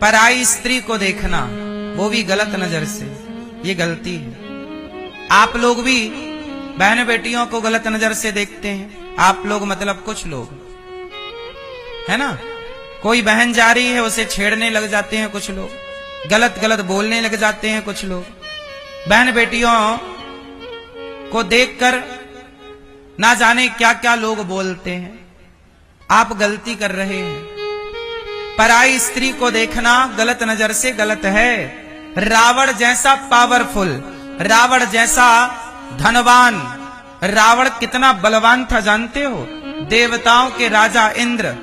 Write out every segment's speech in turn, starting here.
पराई स्त्री को देखना, वो भी गलत नजर से, ये गलती है। आप लोग भी बहन बेटियों को गलत नजर से देखते हैं। आप लोग मतलब कुछ लोग, है ना। कोई बहन जा रही है, उसे छेड़ने लग जाते हैं कुछ लोग, गलत गलत बोलने लग जाते हैं कुछ लोग। बहन बेटियों को देखकर ना जाने क्या क्या लोग बोलते हैं। आप गलती कर रहे हैं। पराई स्त्री को देखना गलत नजर से गलत है। रावण जैसा पावरफुल, रावण जैसा धनवान, रावण कितना बलवान था जानते हो। देवताओं के राजा इंद्र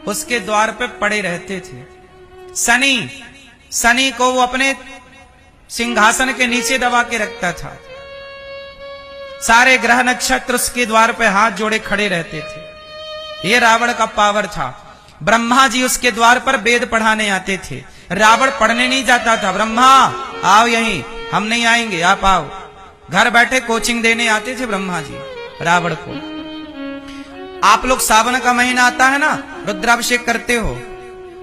उसके द्वार पे पड़े रहते थे। शनि को वो अपने सिंहासन के नीचे दबा के रखता था। सारे ग्रह नक्षत्र उसके द्वार पे हाथ जोड़े खड़े रहते थे। ये रावण का पावर था। ब्रह्मा जी उसके द्वार पर वेद पढ़ाने आते थे। रावण पढ़ने नहीं जाता था। ब्रह्मा आओ यहीं, हम नहीं आएंगे, आप आओ। घर बैठे कोचिंग देने आते थे ब्रह्मा जी रावण को। आप लोग सावन का महीना आता है ना, रुद्राभिषेक करते हो,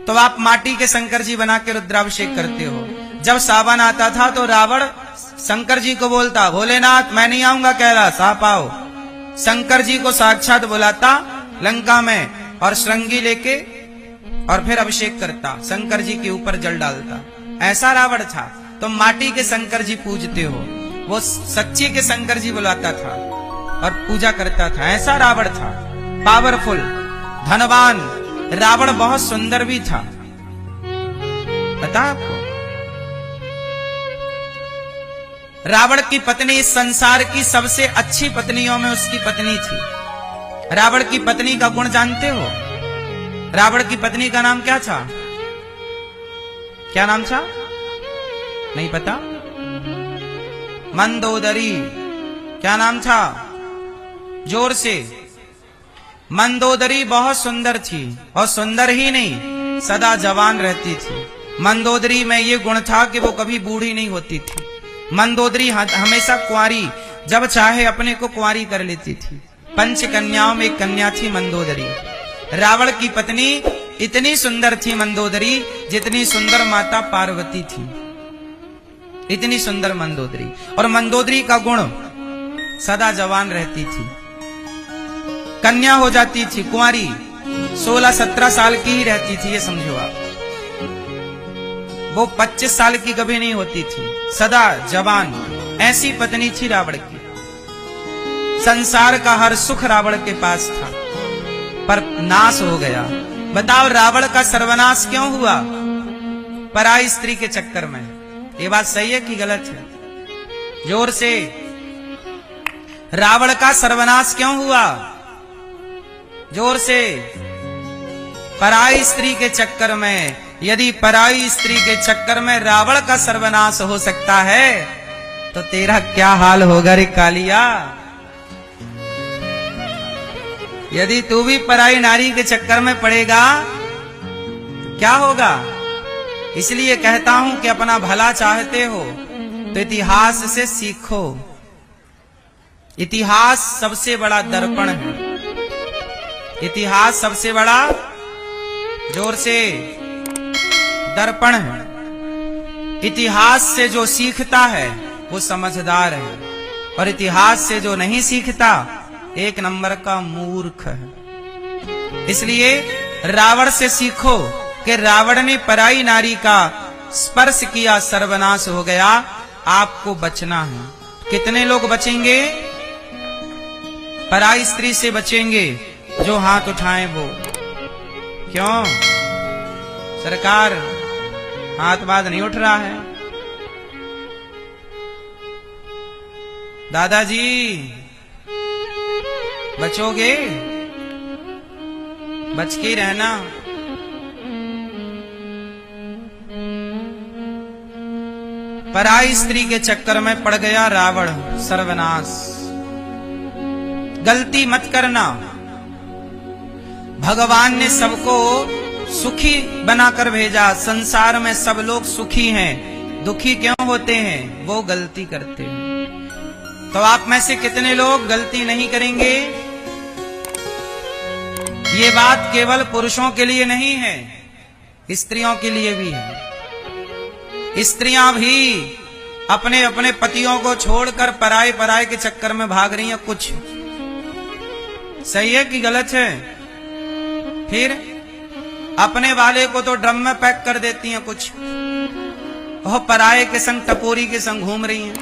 तो आप माटी के शंकर जी बना के रुद्राभिषेक करते हो। जब सावन आता था तो रावण शंकर जी को बोलता, भोलेनाथ मैं नहीं आऊंगा कैलाश, आप आओ। शंकर जी को साक्षात बुलाता लंका में और श्रृंगी लेके और फिर अभिषेक करता, शंकर जी के ऊपर जल डालता। ऐसा रावण था। तो माटी के शंकर जी पूजते हो, वो सच्चे के शंकर जी बुलाता था और पूजा करता था। ऐसा रावण था, पावरफुल, धनवान। रावण बहुत सुंदर भी था, पता आपको। रावण की पत्नी इस संसार की सबसे अच्छी पत्नियों में उसकी पत्नी थी। रावण की पत्नी का गुण जानते हो? रावण की पत्नी का नाम क्या था? क्या नाम था? नहीं पता? मंदोदरी। क्या नाम था? जोर से। मंदोदरी बहुत सुंदर थी, और सुंदर ही नहीं, सदा जवान रहती थी। मंदोदरी में ये गुण था कि वो कभी बूढ़ी नहीं होती थी। मंदोदरी हमेशा कुंवारी, जब चाहे अपने को कुंवारी कर लेती थी। पंच कन्याओं में एक कन्या थी मंदोदरी। रावण की पत्नी इतनी सुंदर थी मंदोदरी, जितनी सुंदर माता पार्वती थी, इतनी सुंदर मंदोदरी। और मंदोदरी का गुण, सदा जवान रहती थी। कन्या हो जाती थी, कुंवारी, 16-17 साल की ही रहती थी, ये समझो आप। वो 25 साल की कभी नहीं होती थी, सदा जवान। ऐसी पत्नी थी रावण की। संसार का हर सुख रावण के पास था, पर नाश हो गया। बताओ रावण का सर्वनाश क्यों हुआ? पराई स्त्री के चक्कर में। ये बात सही है कि गलत है? जोर से। रावण का सर्वनाश क्यों हुआ? जोर से। पराई स्त्री के चक्कर में। यदि पराई स्त्री के चक्कर में रावण का सर्वनाश हो सकता है, तो तेरा क्या हाल होगा रे कालिया? यदि तू भी पराई नारी के चक्कर में पड़ेगा, क्या होगा? इसलिए कहता हूं कि अपना भला चाहते हो तो इतिहास से सीखो। इतिहास सबसे बड़ा दर्पण है। इतिहास सबसे बड़ा, जोर से, दर्पण है। इतिहास से जो सीखता है वो समझदार है, और इतिहास से जो नहीं सीखता एक नंबर का मूर्ख है। इसलिए रावण से सीखो कि रावण ने पराई नारी का स्पर्श किया, सर्वनाश हो गया। आपको बचना है। कितने लोग बचेंगे? पराई स्त्री से बचेंगे जो हाथ उठाएं वो। क्यों? सरकार हाथ बात नहीं उठ रहा है। दादाजी बचोगे? बच के रहना। पराई स्त्री के चक्कर में पड़ गया रावण, सर्वनाश। गलती मत करना। भगवान ने सबको सुखी बनाकर भेजा। संसार में सब लोग सुखी हैं, दुखी क्यों होते हैं? वो गलती करते हैं। तो आप में से कितने लोग गलती नहीं करेंगे? ये बात केवल पुरुषों के लिए नहीं है, स्त्रियों के लिए भी है। स्त्रियां भी अपने अपने पतियों को छोड़कर पराए पराए के चक्कर में भाग रही हैं। कुछ सही है कि गलत है? फिर अपने वाले को तो ड्रम में पैक कर देती हैं, कुछ और पराए के संग टपोरी के संग घूम रही हैं।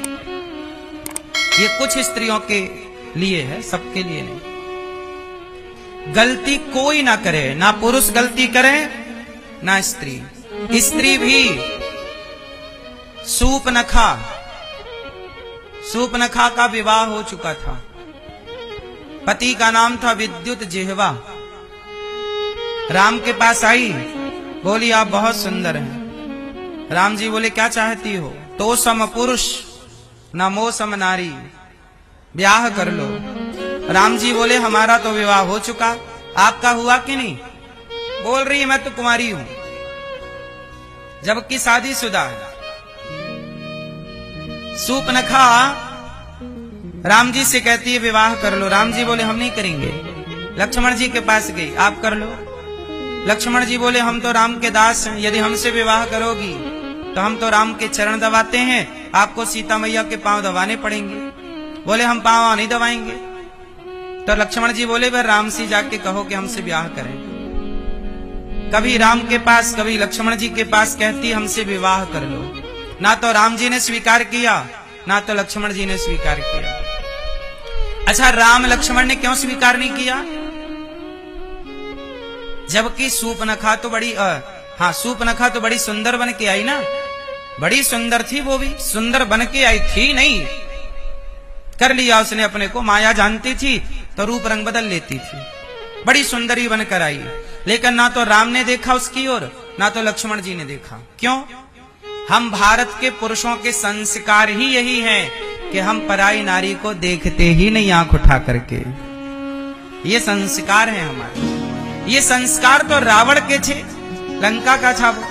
ये कुछ स्त्रियों के लिए है, सबके लिए नहीं। गलती कोई ना करे, ना पुरुष गलती करे ना स्त्री। स्त्री भी सूपनखा का विवाह हो चुका था। पति का नाम था विद्युत जिह्वा। राम के पास आई, बोली आप बहुत सुंदर हैं। राम जी बोले क्या चाहती हो? तो सम पुरुष न मो सम नारी, ब्याह कर लो। राम जी बोले हमारा तो विवाह हो चुका, आपका हुआ कि नहीं? बोल रही है मैं तो कुंवारी हूं, जबकि शादीशुदा है। सूपनखा राम जी से कहती है विवाह कर लो। राम जी बोले हम नहीं करेंगे। लक्ष्मण जी के पास गई, आप कर लो। लक्ष्मण जी बोले हम तो राम के दास हैं, यदि हमसे विवाह करोगी तो हम तो राम के चरण दबाते हैं, आपको सीता मैया के पांव दबाने पड़ेंगे। बोले हम पांव नहीं दबाएंगे। तो लक्ष्मण जी बोले वह राम से जाके कहो कि हमसे ब्याह करें। कभी राम के पास, कभी लक्ष्मण जी के पास कहती हमसे विवाह कर लो। ना तो राम जी ने स्वीकार किया, ना तो लक्ष्मण जी ने स्वीकार किया। अच्छा, राम लक्ष्मण ने क्यों स्वीकार नहीं किया? जबकि सूपनखा तो सूपनखा तो बड़ी सुंदर बन के आई ना, बड़ी सुंदर थी। वो भी सुंदर बन के आई थी नहीं, कर लिया उसने अपने को। माया जानती थी तो रूप रंग बदल लेती थी। बड़ी सुंदरी बनकर आई, लेकिन ना तो राम ने देखा उसकी ओर, ना तो लक्ष्मण जी ने देखा। क्यों? हम भारत के पुरुषों के संस्कार ही यही हैं कि हम पराई नारी को देखते ही नहीं आंख उठा करके। ये संस्कार है हमारे। ये संस्कार तो रावण के थे, लंका का था वो,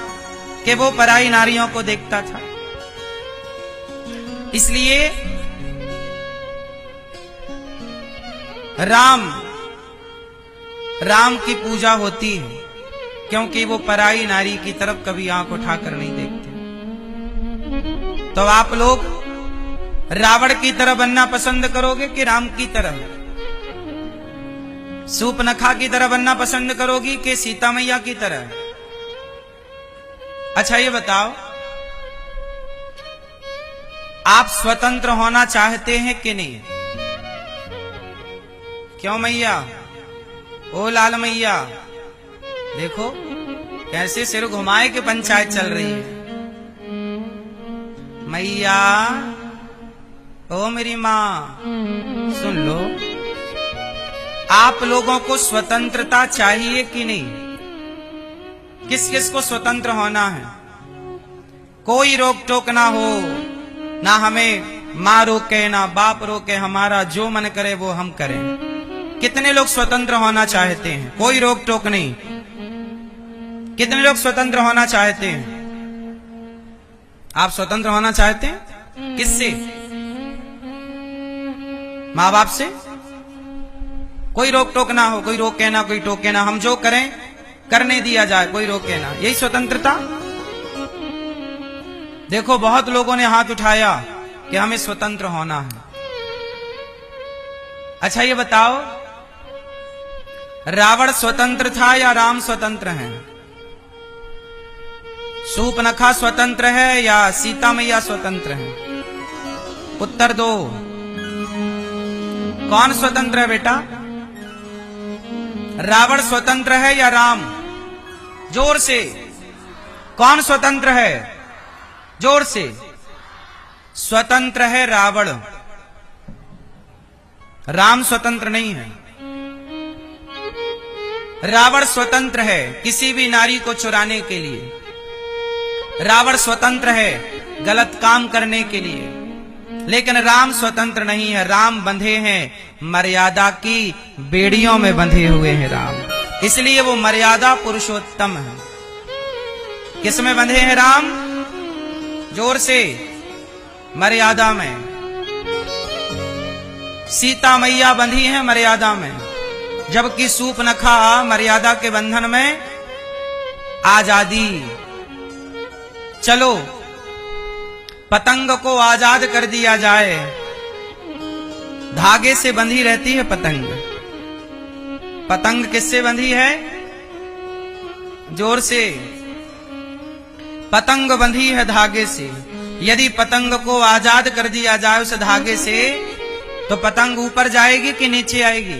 कि वो पराई नारियों को देखता था। इसलिए राम की पूजा होती है, क्योंकि वो पराई नारी की तरफ कभी आंख उठाकर नहीं देखते। तो आप लोग रावण की तरह बनना पसंद करोगे कि राम की तरह? सूपनखा की तरह बनना पसंद करोगी कि सीता मैया की तरह? अच्छा ये बताओ, आप स्वतंत्र होना चाहते हैं कि नहीं? क्यों मैया? ओ लाल मैया, देखो कैसे सिर घुमाए के पंचायत चल रही है। मैया, ओ मेरी माँ, सुन लो, आप लोगों को स्वतंत्रता चाहिए कि नहीं? किस किस को स्वतंत्र होना है? कोई रोक टोक ना हो, ना हमें माँ रोके ना बाप रोके, हमारा जो मन करे वो हम करें। कितने लोग स्वतंत्र होना चाहते हैं? कोई रोक टोक नहीं। कितने लोग स्वतंत्र होना चाहते हैं? आप स्वतंत्र होना चाहते हैं? किससे? माँ बाप से? कोई रोक टोक ना हो, कोई रोके ना, कोई टोके ना, हम जो करें करने दिया जाए, कोई रोके ना, यही स्वतंत्रता? देखो बहुत लोगों ने हाथ उठाया कि हमें स्वतंत्र होना है। अच्छा ये बताओ, रावण स्वतंत्र था या राम स्वतंत्र है? सूपनखा स्वतंत्र है या सीता मैया स्वतंत्र है? उत्तर दो। कौन स्वतंत्र है बेटा? रावण स्वतंत्र है या राम? जोर से। कौन स्वतंत्र है? जोर से। स्वतंत्र है रावण, राम स्वतंत्र नहीं है। रावण स्वतंत्र है किसी भी नारी को चुराने के लिए। रावण स्वतंत्र है गलत काम करने के लिए, लेकिन राम स्वतंत्र नहीं है। राम बंधे हैं मर्यादा की बेड़ियों में बंधे हुए हैं राम, इसलिए वो मर्यादा पुरुषोत्तम है। किस में बंधे हैं राम? जोर से। मर्यादा में। सीता मैया बंधी है मर्यादा में, जबकि सूपनखा मर्यादा के बंधन में आजादी। चलो पतंग को आजाद कर दिया जाए। धागे से बंधी रहती है पतंग। पतंग किससे बंधी है? जोर से। पतंग बंधी है धागे से। यदि पतंग को आजाद कर दिया जाए उस धागे से, तो पतंग ऊपर जाएगी कि नीचे आएगी?